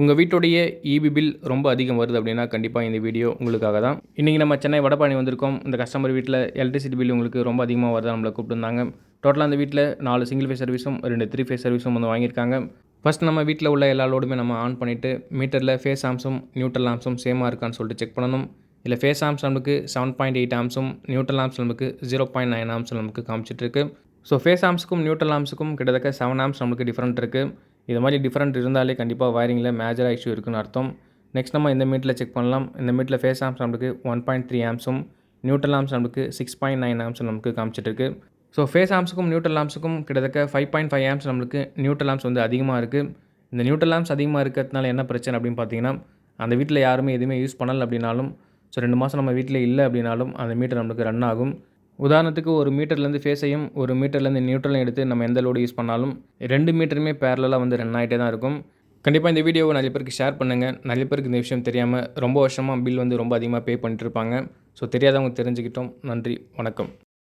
உங்கள் வீட்டுடைய EB bill ரொம்ப அதிகம் வருது அப்படின்னா கண்டிப்பாக இந்த வீடியோ உங்களுக்காக தான். இன்றைக்கி நம்ம சென்னை வடபழனி வந்திருக்கோம். இந்த கஸ்டமர் வீட்டில் எலக்ட்ரிசிட்டி பில் உங்களுக்கு ரொம்ப அதிகமாக வருதா நம்மளை கூப்பிட்டுருந்தாங்க. டோட்டலாக அந்த வீட்டில் 4 சிங்கிள் ஃபேஸ் சர்வீஸும் 2 3 ஃபேஸ் சர்வீஸும் வந்து வாங்கியிருக்காங்க. ஃபஸ்ட் நம்ம வீட்டில் உள்ள எல்லா லோடுமே நம்ம ஆன் பண்ணிவிட்டு மீட்டரில் ஃபேஸ் ஆம்ஸும் நியூட்ரல் ஆம்ஸும் சேமாக இருக்கான்னு சொல்லிட்டு செக் பண்ணணும். இல்லை ஃபேஸ் ஆம்ஸ் நமக்கு 7.8 ஆம்ஸும் நியூட்ரல் ஆம்ஸ் நமக்கு 0.9 ஆம்ஸும் நமக்கு காமிச்சிட்ருக்கு. ஸோ ஃபேஸ் ஆம்ஸுக்கும் நியூட்ரல் ஆம்ஸுக்கும் கிட்டத்தட்ட 7 ஆம்ஸ் நமக்கு டிஃப்ரெண்ட் இருக்குது. இது மாதிரி டிஃப்ரெண்ட் இருந்தாலே கண்டிப்பாக வயரிங்கில் மேஜராக இஷ்யூ இருக்குன்னு அர்த்தம். நெக்ஸ்ட் நம்ம இந்த மீட்டரில் செக் பண்ணலாம். இந்த மீட்டரில் ஃபேஸ் ஆம்ஸ் நமக்கு 1.3 ஆம்ஸும் நியூட்ரல் ஆம்ஸ் நமக்கு 6.9 ஆம்ஸும் நமக்கு காமிச்சிட்ருக்கு. ஸோ ஃபேஸ் ஆம்ஸுக்கும் நியூட்ரல் ஆம்ஸுக்கும் கிட்டத்தட்ட 5.5 ஆம்ஸ் நம்மளுக்கு நியூட்ரல் ஆம்ஸ் வந்து அதிகமாக இருக்குது. இந்த நியூட்ரல் ஆம்ஸ் அதிகமாக இருக்கிறதுனால என்ன பிரச்சனை அப்படின்னு பார்த்தீங்கன்னா, அந்த வீட்டில் யாருமே எதுவுமே யூஸ் பண்ணலை அப்படின்னாலும், ஸோ 2 மாதம் நம்ம வீட்டில் இல்லை அப்படின்னாலும் அந்த மீட்டர் நம்மளுக்கு ரன் ஆகும். உதாரணத்துக்கு ஒரு மீட்டர்லேருந்து ஃபேஸையும் ஒரு மீட்டர்லேருந்து நியூட்ரலையும் எடுத்து நம்ம எந்த லோடு யூஸ் பண்ணாலும் 2 மீட்டருமே பேரலாக வந்து ரன் ஆகிட்டே தான் இருக்கும். கண்டிப்பாக இந்த வீடியோவை நிறைய பேருக்கு ஷேர் பண்ணுங்கள். நிறைய பேருக்கு இந்த விஷயம் தெரியாமல் ரொம்ப வருஷமாக பில் வந்து ரொம்ப அதிகமாக பே பண்ணிட்டு இருப்பாங்க. ஸோ தெரியாதவங்க தெரிஞ்சுக்கிட்டோம். நன்றி, வணக்கம்.